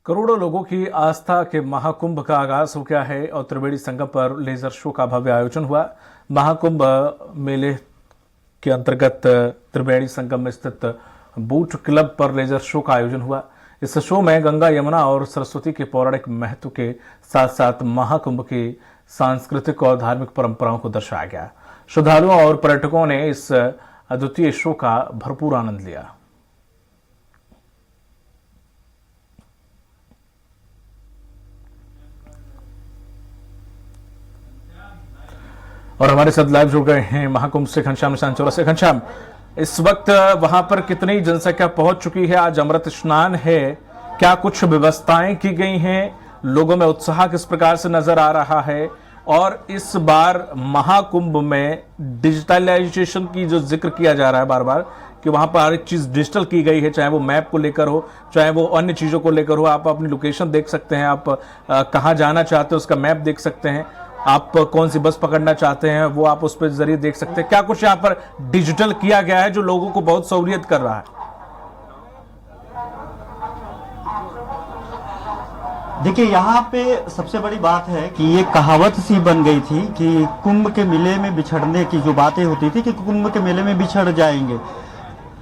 करोड़ों लोगों की आस्था के महाकुंभ का आगाज हो गया है और त्रिवेणी संगम पर लेजर शो का भव्य आयोजन हुआ। महाकुंभ मेले के अंतर्गत त्रिवेणी संगम में स्थित बूट क्लब पर लेजर शो का आयोजन हुआ। इस शो में गंगा, यमुना और सरस्वती के पौराणिक महत्व के साथ साथ महाकुंभ की सांस्कृतिक और धार्मिक परंपराओं को दर्शाया गया। श्रद्धालुओं और पर्यटकों ने इस अद्वितीय शो का भरपूर आनंद लिया। और हमारे साथ लाइव जुड़ गए हैं महाकुंभ से घनश्याम निशान चौरा से। घनश्याम, इस वक्त वहां पर कितनी जनसंख्या पहुंच चुकी है? आज अमृत स्नान है, क्या कुछ व्यवस्थाएं की गई हैं? लोगों में उत्साह किस प्रकार से नजर आ रहा है? और इस बार महाकुंभ में डिजिटलाइजेशन की जो जिक्र किया जा रहा है बार बार कि वहां पर हर एक चीज डिजिटल की गई है, चाहे वो मैप को लेकर हो, चाहे वो अन्य चीजों को लेकर हो। आप अपनी लोकेशन देख सकते हैं, आप कहां जाना चाहते हैं उसका मैप देख सकते हैं, आप कौन सी बस पकड़ना चाहते हैं वो आप उस पर जरिए देख सकते हैं। क्या कुछ यहाँ पर डिजिटल किया गया है जो लोगों को बहुत सहूलियत कर रहा है? देखिए, यहाँ पे सबसे बड़ी बात है कि ये कहावत सी बन गई थी कि कुंभ के मेले में बिछड़ने की जो बातें होती थी कि कुंभ के मेले में बिछड़ जाएंगे,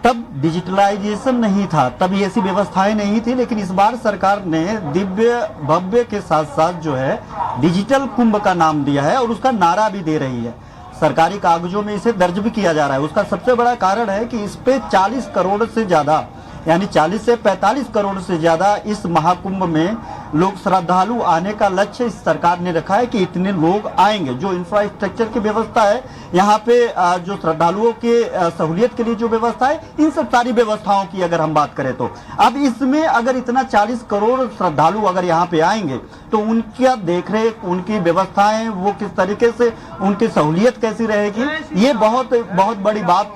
तब डिजिटलाइजेशन नहीं था, तब ऐसी व्यवस्थाएं नहीं थी। लेकिन इस बार सरकार ने दिव्य भव्य के साथ साथ जो है डिजिटल कुंभ का नाम दिया है और उसका नारा भी दे रही है। सरकारी कागजों में इसे दर्ज भी किया जा रहा है। उसका सबसे बड़ा कारण है कि इस पे 40 करोड़ से ज्यादा, यानी 40 से 45 करोड़ से ज्यादा इस महाकुंभ में लोग श्रद्धालु आने का लक्ष्य इस सरकार ने रखा है कि इतने लोग आएंगे। जो इंफ्रास्ट्रक्चर की व्यवस्था है यहाँ पे, जो श्रद्धालुओं के सहूलियत के लिए जो व्यवस्था है, इन सब सारी व्यवस्थाओं की अगर हम बात करें तो अब इसमें अगर इतना 40 करोड़ श्रद्धालु अगर यहाँ पे आएंगे तो उनका देखरेख, उनकी व्यवस्थाएं, वो किस तरीके से, उनकी सहूलियत कैसी रहेगी, ये बहुत बहुत बड़ी बात,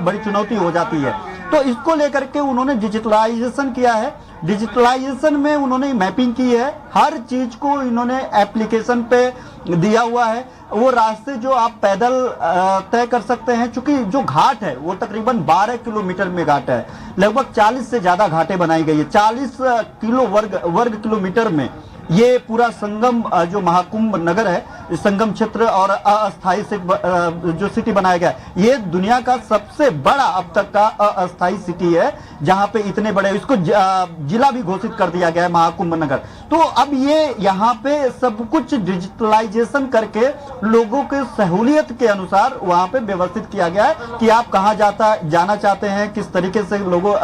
बड़ी चुनौती हो जाती है। तो इसको लेकर के उन्होंने डिजिटलाइजेशन किया है। डिजिटलाइजेशन में उन्होंने मैपिंग की है, हर चीज को इन्होंने एप्लीकेशन पे दिया हुआ है। वो रास्ते जो आप पैदल तय कर सकते हैं, चूंकि जो घाट है वो तकरीबन 12 किलोमीटर में घाट है, लगभग 40 से ज्यादा घाटें बनाई गई है। 40 वर्ग किलोमीटर में ये पूरा संगम जो महाकुंभ नगर है, संगम क्षेत्र और अस्थायी जो सिटी बनाया गया है, ये दुनिया का सबसे बड़ा अब तक का अस्थायी सिटी है, जहां पे इतने बड़े, इसको जिला भी घोषित कर दिया गया है महाकुंभ नगर। तो अब ये यहाँ पे सब कुछ डिजिटलाइजेशन करके लोगों के सहूलियत के अनुसार वहां पे व्यवस्थित किया गया है कि आप कहाँ जाना चाहते हैं, किस तरीके से लोगों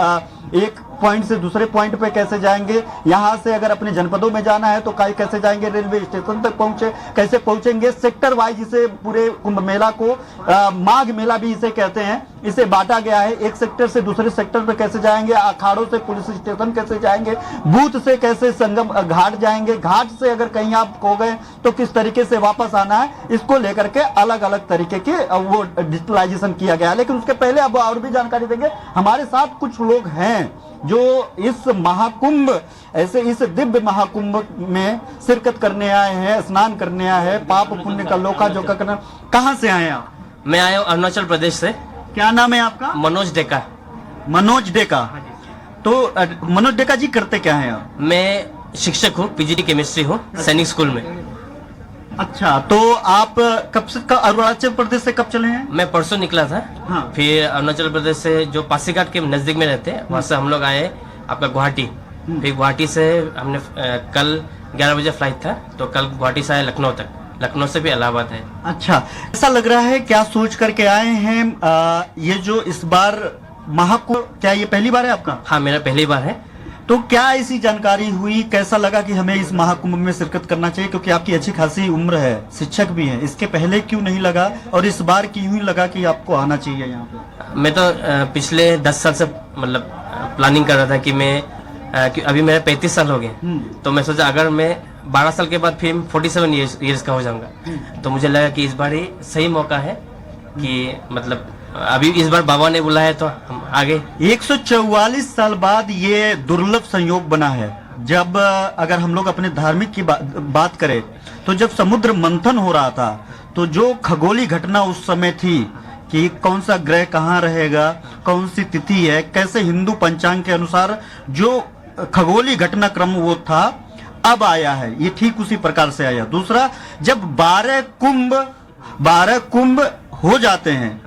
एक पॉइंट से दूसरे पॉइंट पे कैसे जाएंगे, यहाँ से अगर अपने जनपदों में जाना है तो कैसे जाएंगे, रेलवे स्टेशन तक कैसे पहुंचेंगे। सेक्टर वाइज इसे पूरे कुंभ मेला को माघ मेला भी इसे कहते हैं, इसे बांटा गया है। एक सेक्टर से दूसरे सेक्टर पे कैसे जाएंगे, अखाड़ों से पुलिस स्टेशन कैसे जाएंगे, बूथ से कैसे संगम घाट जाएंगे, घाट से अगर कहीं आप खो गए तो किस तरीके से वापस आना है, इसको लेकर के अलग अलग तरीके के वो डिजिटलाइजेशन किया गया है। लेकिन उसके पहले अब और भी जानकारी देंगे, हमारे साथ कुछ लोग हैं जो इस महाकुंभ, ऐसे इस दिव्य महाकुंभ में शिरकत करने आए हैं, स्नान करने आए हैं, पाप पुण्य का लोका जोका करना। कहाँ से आए आप? मैं आया हूँ अरुणाचल प्रदेश से। क्या नाम है आपका? मनोज डेका। मनोज डेका। तो मनोज डेका जी करते क्या है आप? मैं शिक्षक हूँ, पीजीटी केमिस्ट्री हूँ सैनिक स्कूल में। अच्छा, तो आप कब से अरुणाचल प्रदेश से कब चले हैं? मैं परसों निकला था। हाँ। फिर अरुणाचल प्रदेश से जो पासीघाट के नजदीक में रहते हैं वहाँ से हम लोग आए आपका गुवाहाटी। फिर गुवाहाटी से हमने कल 11 बजे फ्लाइट था, तो कल गुवाहाटी से आए लखनऊ तक, लखनऊ से भी इलाहाबाद है। अच्छा, ऐसा लग रहा है, क्या सोच करके आए हैं? ये जो इस बार महाकुंभ, क्या ये पहली बार है आपका? हाँ, मेरा पहली बार है। तो क्या ऐसी जानकारी हुई, कैसा लगा कि हमें इस महाकुंभ में शिरकत करना चाहिए? क्योंकि आपकी अच्छी खासी उम्र है, शिक्षक भी हैं, इसके पहले क्यों नहीं लगा और इस बार क्यों ही लगा कि आपको आना चाहिए यहाँ पे? मैं तो पिछले 10 साल से मतलब प्लानिंग कर रहा था कि मैं अभी मेरे 35 साल हो गए, तो मैं सोचा अगर मैं 12 साल के बाद फिर 47 ईयर्स का हो जाऊंगा, तो मुझे लगा कि इस बार ही सही मौका है कि मतलब अभी इस बार बाबा ने बुलाया तो हम आगे। 144 साल बाद ये दुर्लभ संयोग बना है। जब अगर हम लोग अपने धार्मिक की बात करें तो जब समुद्र मंथन हो रहा था तो जो खगोलीय घटना उस समय थी कि कौन सा ग्रह कहाँ रहेगा, कौन सी तिथि है, कैसे हिंदू पंचांग के अनुसार जो खगोलीय घटनाक्रम वो था, अब आया है, ये ठीक उसी प्रकार से आया। दूसरा, जब 12 कुंभ हो जाते हैं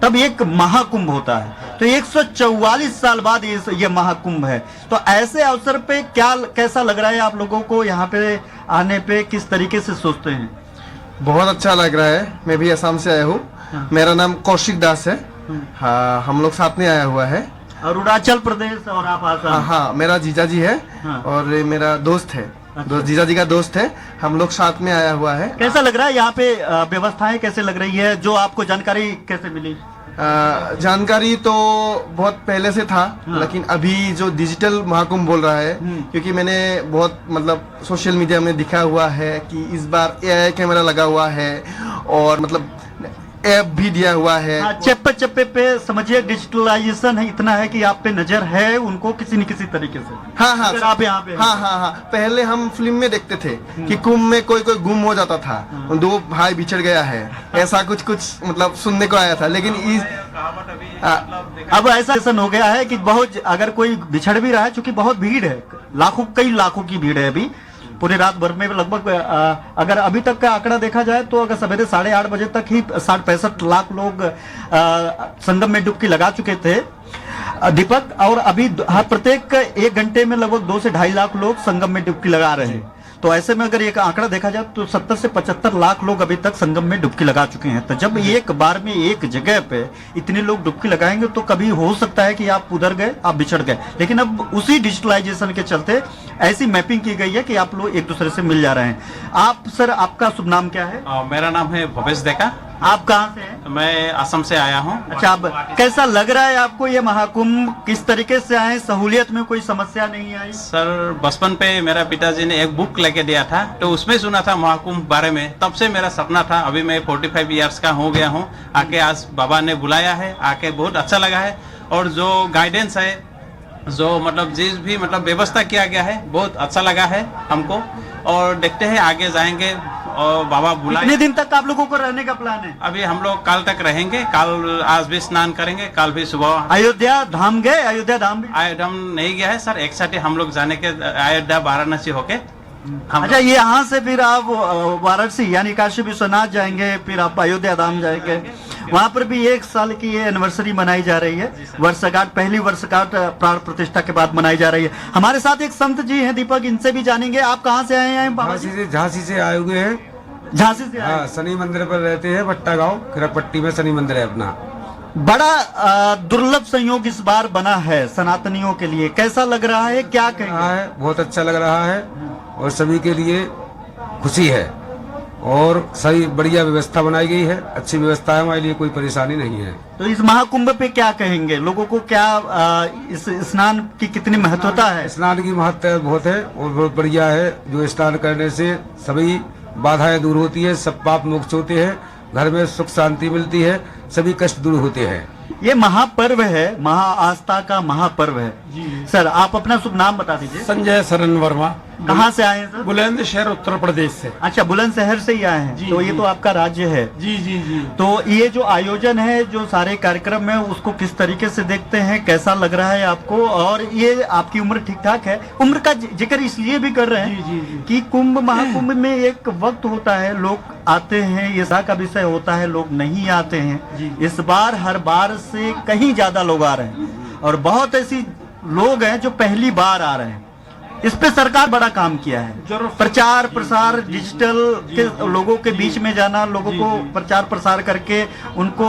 तब एक महाकुंभ होता है, तो 144 साल बाद ये महाकुंभ है। तो ऐसे अवसर पे कैसा लग रहा है आप लोगों को, यहाँ पे आने पे किस तरीके से सोचते हैं? बहुत अच्छा लग रहा है। मैं भी असम से आया हूँ। मेरा नाम कौशिक दास है। हाँ, हम लोग साथ में आया हुआ है। अरुणाचल प्रदेश और आप आसाम? हाँ, मेरा जीजा जी है। हाँ। और मेरा दोस्त है। अच्छा। जीजा जी का दोस्त है। हम लोग साथ में आया हुआ है। कैसा लग रहा है यहाँ पे, व्यवस्थाएं कैसे लग रही है, जो आपको जानकारी कैसे मिली? जानकारी तो बहुत पहले से था। हाँ। लेकिन अभी जो डिजिटल महाकुंभ बोल रहा है, क्योंकि मैंने बहुत मतलब सोशल मीडिया में दिखा हुआ है कि इस बार AI कैमरा लगा हुआ है और मतलब ऐप भी दिया हुआ है। हाँ, चप्पे पे समझिए डिजिटलाइजेशन है, इतना है कि आप पे नजर है उनको किसी न किसी तरीके से। हाँ, अगर आप यहाँ पे हैं। हाँ। पहले हम फिल्म में देखते थे कि कुंभ में कोई गुम हो जाता था, 2 भाई बिछड़ गया है, ऐसा कुछ मतलब सुनने को आया था। लेकिन अब ऐसा हो गया है कि बहुत, अगर कोई बिछड़ भी रहा है, चूंकि बहुत भीड़ है, कई लाखों की भीड़ है अभी पूरे रात भर में, लगभग अगर अभी तक का आंकड़ा देखा जाए तो अगर सवेरे 8:30 बजे तक ही 60-65 लाख लोग संगम में डुबकी लगा चुके थे दीपक, और अभी प्रत्येक 1 घंटे में लगभग 2 से 2.5 लाख लोग संगम में डुबकी लगा रहे हैं। तो ऐसे में अगर एक आंकड़ा देखा जाए तो 70 से 75 लाख लोग अभी तक संगम में डुबकी लगा चुके हैं। तो जब एक बार में एक जगह पे इतने लोग डुबकी लगाएंगे तो कभी हो सकता है कि आप उधर गए, आप बिछड़ गए। लेकिन अब उसी डिजिटलाइजेशन के चलते ऐसी मैपिंग की गई है कि आप लोग एक दूसरे से मिल जा रहे हैं। आप सर, आपका शुभ नाम क्या है? मेरा नाम है भवेश देका। आप कहाँ से हैं? मैं असम से आया हूँ। अच्छा, अब कैसा लग रहा है आपको ये महाकुंभ, किस तरीके से आए, सहूलियत में कोई समस्या नहीं आई? सर, बचपन पे मेरा पिताजी ने एक बुक लेके दिया था, तो उसमें सुना था महाकुंभ बारे में, तब से मेरा सपना था। अभी मैं 45 इयर्स का हो गया हूँ, आके आज बाबा ने बुलाया है, आके बहुत अच्छा लगा है। और जो गाइडेंस है, जो मतलब जिस भी मतलब व्यवस्था किया गया है, बहुत अच्छा लगा है हमको। और देखते हैं आगे जाएंगे और बाबा बुलाए। कितने दिन तक आप लोगों को रहने का प्लान है? अभी हम लोग कल तक रहेंगे, कल आज भी स्नान करेंगे, कल भी सुबह। अयोध्या धाम गए? अयोध्या धाम भी? अयोध्या नहीं गया है सर, एक साथ ही हम लोग जाने के, अयोध्या वाराणसी होके अच्छा, ये यहाँ से फिर आप वाराणसी यानी काशी विश्वनाथ जाएंगे, फिर आप अयोध्या धाम जाएंगे। वहाँ पर भी 1 साल की ये एनिवर्सरी मनाई जा रही है, वर्षगांठ, पहली वर्षगांठ प्राण प्रतिष्ठा के बाद मनाई जा रही है। हमारे साथ एक संत जी हैं दीपक, इनसे भी जानेंगे। आप कहाँ से आए हैं बाबा जी? झांसी से आए हुए हैं। झांसी से आए? हाँ, शनि मंदिर पर रहते हैं, भट्टा गांव खिरकपट्टी में शनि मंदिर है अपना। बड़ा दुर्लभ संयोग इस बार बना है सनातनियों के लिए, कैसा लग रहा है, क्या कहेंगे? बहुत अच्छा लग रहा है और सभी के लिए खुशी है और सही बढ़िया व्यवस्था बनाई गई है, अच्छी व्यवस्था है, हमारे लिए कोई परेशानी नहीं है। तो इस महाकुंभ पे क्या कहेंगे लोगों को, क्या इस स्नान की कितनी महत्वता है? स्नान की महत्ता बहुत है और बहुत बढ़िया है। जो स्नान करने से सभी बाधाएं दूर होती है, सब पाप मोक्ष होते हैं, घर में सुख शांति मिलती है, सभी कष्ट दूर होते हैं। ये महापर्व है, महा आस्था का महापर्व है। सर, आप अपना शुभ नाम बता दीजिए। संजय शरण वर्मा। कहाँ से आए हैं सर? बुलंदशहर, उत्तर प्रदेश से। अच्छा, बुलंदशहर से ही आए हैं। तो ये तो आपका राज्य है। जी जी जी। तो ये जो आयोजन है, जो सारे कार्यक्रम है, उसको किस तरीके से देखते हैं, कैसा लग रहा है आपको? और ये आपकी उम्र ठीक ठाक है? उम्र का जिक्र इसलिए भी कर रहे हैं कि कुंभ महाकुंभ में एक वक्त होता है, लोग आते हैं, ये का विषय होता है, लोग नहीं आते हैं। इस बार हर बार से कहीं ज्यादा लोग आ रहे हैं और बहुत ऐसी लोग हैं जो पहली बार आ रहे हैं। इस पे सरकार बड़ा काम किया है, प्रचार प्रसार, डिजिटल के लोगों के बीच में जाना, लोगों को प्रचार प्रसार करके उनको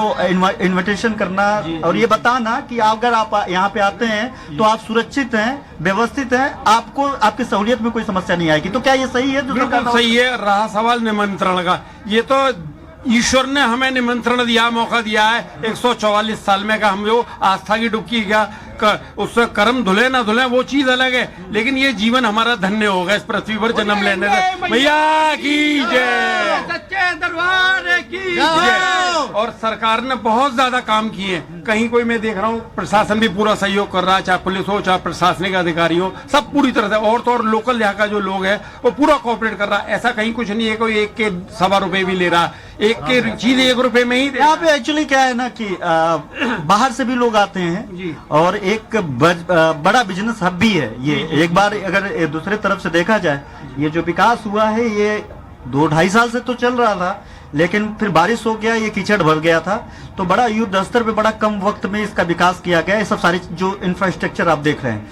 इनविटेशन करना और ये बताना कि अगर आप यहाँ पे आते हैं तो आप सुरक्षित हैं, व्यवस्थित हैं, आपको आपकी सहूलियत में कोई समस्या नहीं आएगी। तो क्या ये सही है? बिल्कुल सही है। रहा सवाल निमंत्रण का, ये तो ईश्वर ने हमें निमंत्रण दिया, मौका दिया है। 144 साल में का हम जो आस्था की डुबकी क्या उससे कर्म धुले ना धुले वो चीज अलग है, लेकिन ये जीवन हमारा धन्य होगा इस पृथ्वी पर जन्म लेने से। भैया की जय। दरबार की जय। और सरकार ने बहुत ज्यादा काम किए, कहीं कोई मैं देख रहा हूँ प्रशासन भी पूरा सहयोग कर रहा है, चाहे पुलिस हो चाहे प्रशासनिक अधिकारी हो, सब पूरी तरह से। और तो और लोकल यहाँ का जो लोग है वो पूरा कोऑपरेट कर रहा है। ऐसा कहीं कुछ नहीं है कोई 1 के सवा रुपए भी ले रहा है, 1 के चीज 1 रुपए में ही दे। यहाँ पे एक्चुअली क्या है ना कि बाहर से भी लोग आते हैं जी। और एक बड़ा बिजनेस हब भी है ये। एक बार अगर दूसरे तरफ से देखा जाए, ये जो विकास हुआ है ये 2-2.5 साल से तो चल रहा था, लेकिन फिर बारिश हो गया, ये कीचड़ भर गया था, तो बड़ा युद्ध स्तर पे बड़ा कम वक्त में इसका विकास किया गया। ये सब सारी जो इंफ्रास्ट्रक्चर आप देख रहे हैं,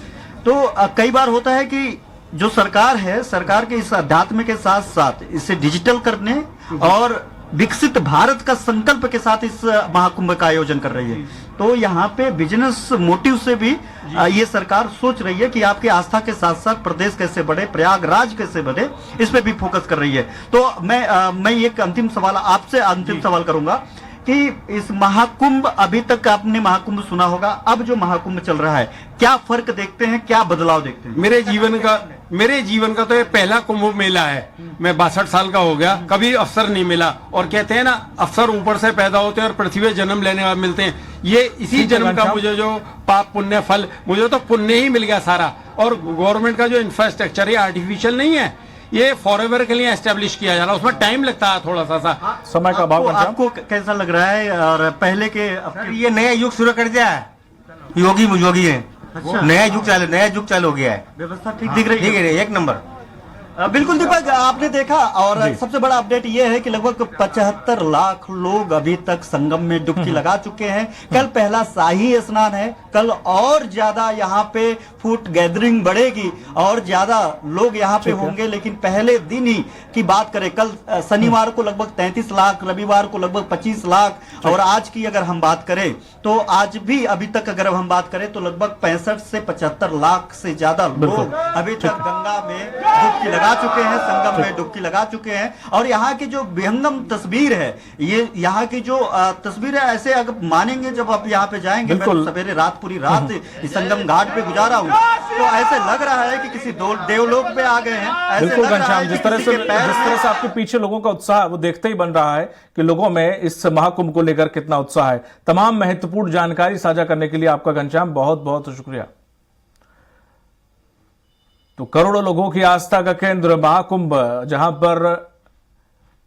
तो कई बार होता है कि जो सरकार है, सरकार के इस अध्यात्म के साथ साथ इसे डिजिटल करने और विकसित भारत का संकल्प के साथ इस महाकुंभ का आयोजन कर रही है। तो यहाँ पे बिजनेस मोटिव से भी ये सरकार सोच रही है कि आपकी आस्था के साथ साथ प्रदेश कैसे बढ़े, प्रयागराज कैसे बढ़े, इस पे भी फोकस कर रही है। तो मैं एक अंतिम सवाल आपसे सवाल करूंगा कि इस महाकुंभ, अभी तक आपने महाकुंभ सुना होगा, अब जो महाकुंभ चल रहा है, क्या फर्क देखते हैं, क्या बदलाव देखते हैं? मेरे जीवन का तो ये पहला कुंभ मेला है। मैं 62 साल का हो गया, कभी अवसर नहीं मिला। और कहते हैं ना, अवसर ऊपर से पैदा होते हैं और पृथ्वी पे जन्म लेने वाले मिलते हैं। ये इसी जन्म का मुझे जो पाप पुण्य फल, मुझे तो पुण्य ही मिल गया सारा। और गवर्नमेंट का जो इंफ्रास्ट्रक्चर है आर्टिफिशियल नहीं है, ये फॉरएवर के लिए एस्टेब्लिश किया जा रहा है, उसमें टाइम लगता है थोड़ा सा समय का अभाव। आपको कैसा लग रहा है? और पहले के ये नया युग शुरू कर दिया है, योगी है। अच्छा। नया युग चालू हो गया है। व्यवस्था ठीक दिख रही है? ठीक है, 1 नंबर। बिल्कुल दीपक, आपने देखा। और सबसे बड़ा अपडेट ये है कि लगभग 75 लाख लोग अभी तक संगम में डुबकी लगा चुके हैं। कल पहला शाही स्नान है, कल और ज्यादा यहाँ पे फुट गैदरिंग बढ़ेगी और ज्यादा लोग यहाँ पे होंगे। लेकिन पहले दिन ही की बात करें, कल शनिवार को लगभग 33 लाख, रविवार को लगभग 25 लाख, और आज की अगर हम बात करें तो आज भी अभी तक अगर हम बात करें तो लगभग 65 से 75 लाख से ज्यादा लोग अभी तक गंगा में डुबकी लगा चुके हैं, संगम में डुबकी लगा चुके हैं। और यहाँ की जो विहंगम तस्वीर है, ये यहाँ की जो तस्वीर है, ऐसे अगर मानेंगे जब आप यहाँ पे जाएंगे, मैं सवेरे रात पूरी रात इस संगम घाट पे गुजारा हूँ, तो ऐसे लग रहा है कि किसी देवलोक पे आ गए हैं। ऐसे बिल्कुल लग रहा है घनश्याम, जिस तरह से आपके पीछे लोगों का उत्साह वो देखते ही बन रहा है कि लोगों में इस महाकुंभ को लेकर कितना उत्साह है। तमाम महत्वपूर्ण जानकारी साझा करने के लिए आपका घनश्याम बहुत बहुत शुक्रिया। तो करोड़ों लोगों की आस्था का केंद्र महाकुंभ, जहां पर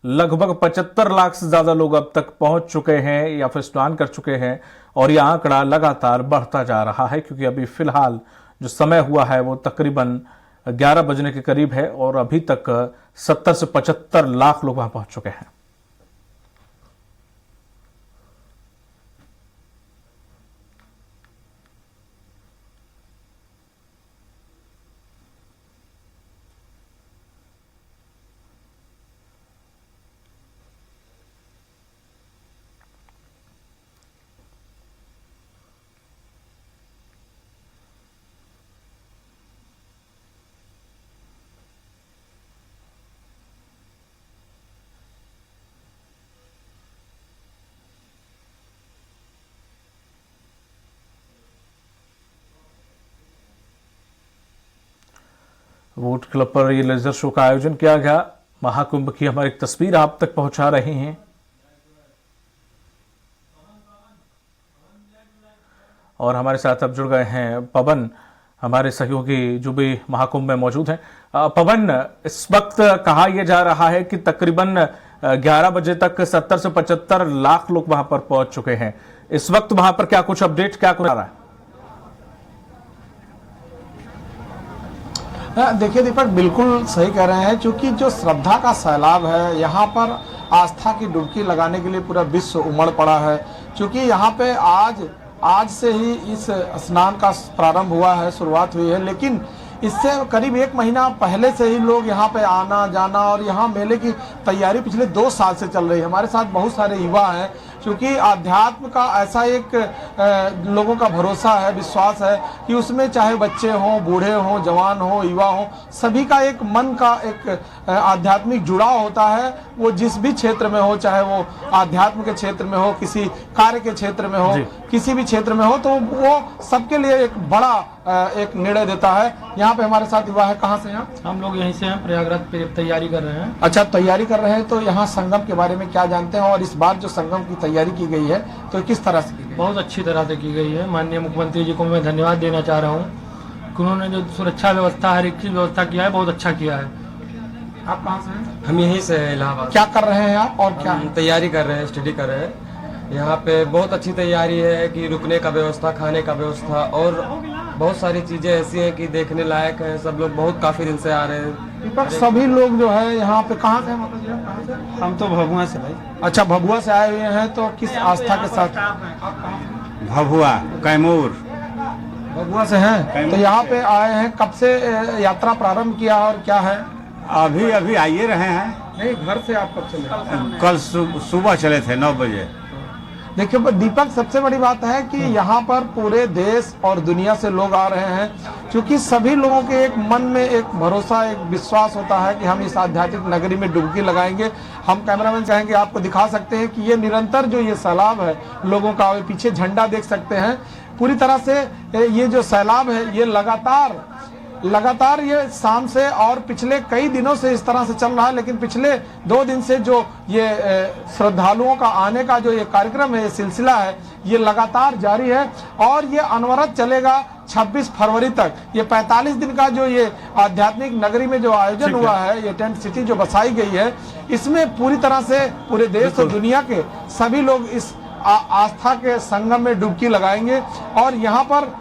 लगभग 75 लाख से ज्यादा लोग अब तक पहुंच चुके हैं या फिर स्नान कर चुके हैं, और यह आंकड़ा लगातार बढ़ता जा रहा है, क्योंकि अभी फिलहाल जो समय हुआ है वो तकरीबन 11 बजने के करीब है और अभी तक 70 से 75 लाख लोग वहां पहुंच चुके हैं। वोट क्लब पर ये लेजर शो का आयोजन किया गया। महाकुंभ की हमारी एक तस्वीर आप तक पहुंचा रहे हैं। और हमारे साथ अब जुड़ गए हैं पवन, हमारे सहयोगी जो भी महाकुंभ में मौजूद हैं। पवन, इस वक्त कहा यह जा रहा है कि तकरीबन 11 बजे तक 70 से 75 लाख लोग वहां पर पहुंच चुके हैं। इस वक्त वहां पर क्या कुछ अपडेट, क्या कुछ आ रहा है? देखिए दीपक, बिल्कुल सही कह रहे हैं, क्योंकि जो श्रद्धा का सैलाब है, यहाँ पर आस्था की डुबकी लगाने के लिए पूरा विश्व उमड़ पड़ा है। क्योंकि यहाँ पे आज से ही इस स्नान का प्रारंभ हुआ है, शुरुआत हुई है, लेकिन इससे करीब 1 महीना पहले से ही लोग यहाँ पे आना जाना, और यहाँ मेले की तैयारी पिछले 2 साल से चल रही है। हमारे साथ बहुत सारे युवा हैं क्योंकि अध्यात्म का ऐसा एक लोगों का भरोसा है, विश्वास है कि उसमें चाहे बच्चे हों, बूढ़े हों, जवान हों, युवा हों, सभी का एक मन का एक आध्यात्मिक जुड़ाव होता है। वो जिस भी क्षेत्र में हो, चाहे वो आध्यात्म के क्षेत्र में हो, किसी कार्य के क्षेत्र में हो, किसी भी क्षेत्र में हो, तो वो सबके लिए एक बड़ा एक निर्णय देता है। यहाँ पे हमारे साथ युवा है, कहाँ से हैं? हम लोग यहीं से हैं, प्रयागराज पे तैयारी कर रहे हैं। अच्छा, तैयारी कर रहे हैं, तो यहाँ संगम के बारे में क्या जानते हैं? और इस बार जो संगम की तैयारी की गई है तो किस तरह से की गई? बहुत अच्छी तरह से की गई है। माननीय मुख्यमंत्री जी को मैं धन्यवाद देना चाह रहा हूँ कि उन्होंने जो सुरक्षा व्यवस्था, हर एक चीज व्यवस्था किया है, बहुत अच्छा किया है। आप कहाँ से हैं? हम यहीं से इलाहाबाद। क्या कर रहे हैं आप और क्या? हम तैयारी कर रहे हैं, स्टडी कर रहे हैं। यहाँ पे बहुत अच्छी तैयारी है कि रुकने का व्यवस्था, खाने का व्यवस्था और बहुत सारी चीजें ऐसी हैं कि देखने लायक है। सब लोग बहुत काफी दिन से आ रहे हैं। दीपक, सभी लोग जो है यहाँ पे कहाँ से हैं? मतलब जी, कहाँ से? हम तो भभुआ से भाई। अच्छा, भभुआ से आए हुए हैं, तो किस आस्था के साथ? भभुआ, कैमूर। भभुआ से हैं, तो यहाँ पे आए हैं। कब से यात्रा प्रारंभ किया और क्या है? अभी अभी आइए रहे हैं। नहीं, घर से आप कब चले? कल सुबह चले थे 9 बजे। देखिए दीपक, सबसे बड़ी बात है कि यहाँ पर पूरे देश और दुनिया से लोग आ रहे हैं, क्योंकि सभी लोगों के एक मन में एक भरोसा, एक विश्वास होता है कि हम इस आध्यात्मिक नगरी में डुबकी लगाएंगे। हम कैमरामैन कहेंगे, आपको दिखा सकते हैं कि ये निरंतर जो ये सैलाब है लोगों का, पीछे झंडा देख सकते हैं। पूरी तरह से ये जो सैलाब है ये लगातार ये शाम से और पिछले कई दिनों से इस तरह से चल रहा है, लेकिन पिछले 2 दिन से जो ये श्रद्धालुओं का आने का जो ये कार्यक्रम है, ये सिलसिला है, ये लगातार जारी है और ये अनवरत चलेगा 26 फरवरी तक। ये 45 दिन का जो ये आध्यात्मिक नगरी में जो आयोजन हुआ है, ये टेंट सिटी जो बसाई गई है, इसमें पूरी तरह से पूरे देश और दुनिया के सभी लोग इस आस्था के संगम में डुबकी लगाएंगे। और यहाँ पर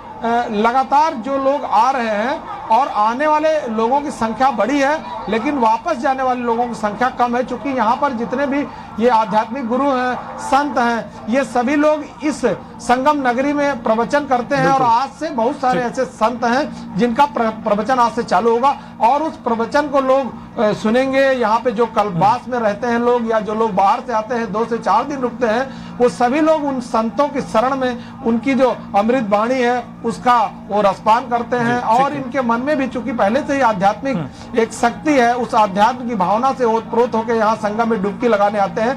लगातार जो लोग आ रहे हैं और आने वाले लोगों की संख्या बड़ी है, लेकिन वापस जाने वाले लोगों की संख्या कम है, क्योंकि यहाँ पर जितने भी ये आध्यात्मिक गुरु हैं, संत हैं, ये सभी लोग इस संगम नगरी में प्रवचन करते हैं। और आज से बहुत सारे ऐसे संत हैं जिनका प्रवचन आज से चालू होगा और उस प्रवचन को लोग सुनेंगे। यहाँ पे जो कल्पवास में रहते हैं लोग या जो लोग बाहर से आते हैं, 2 से 4 दिन रुकते हैं, वो सभी लोग उन संतों की शरण में उनकी जो अमृत वाणी है उसका वो रसपान करते हैं। और इनके मन में भी चूंकि पहले से ही आध्यात्मिक एक शक्ति है, उस आध्यात्म की भावना से ओतप्रोत होकर यहाँ संगम में डुबकी लगाने आते हैं।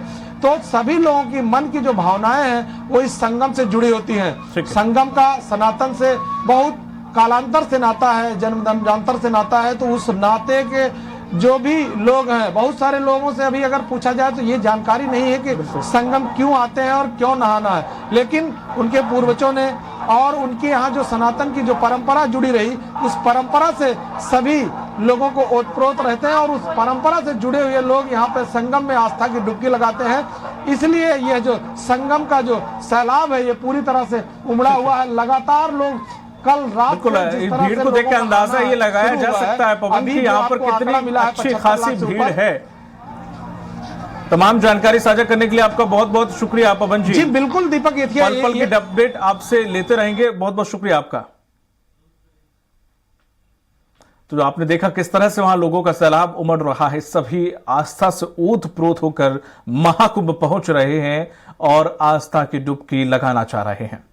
तो सभी लोगों की मन की जो भावनाएं हैं वो इस संगम से जुड़ी होती हैं। संगम का सनातन से बहुत कालांतर से नाता है, जन्मांतर से नाता है। तो उस नाते के जो भी लोग हैं, बहुत सारे लोगों से अभी अगर पूछा जाए तो ये जानकारी नहीं है कि संगम क्यों आते हैं और क्यों नहाना है, लेकिन उनके पूर्वजों ने और उनके यहाँ जो सनातन की जो परंपरा जुड़ी रही, उस परंपरा से सभी लोगों को ओतप्रोत रहते हैं और उस परंपरा से जुड़े हुए लोग यहाँ पे संगम में आस्था की डुबकी लगाते हैं। इसलिए यह जो संगम का जो सैलाब है ये पूरी तरह से उमड़ा हुआ है। लगातार लोग कल रात भीड़ को देख के अंदाजा ये लगाया जा सकता है पवन की यहाँ पर कितनी अच्छी खासी भीड़ है। तमाम जानकारी साझा करने के लिए आपका बहुत बहुत शुक्रिया पवन जी। जी बिल्कुल दीपक, पल पल की अपडेट आपसे लेते रहेंगे, बहुत बहुत शुक्रिया आपका। तो जो आपने देखा किस तरह से वहां लोगों का सैलाब उमड़ रहा है, सभी आस्था से ओतप्रोत होकर महाकुंभ पहुंच रहे हैं और आस्था की डुबकी लगाना चाह रहे हैं।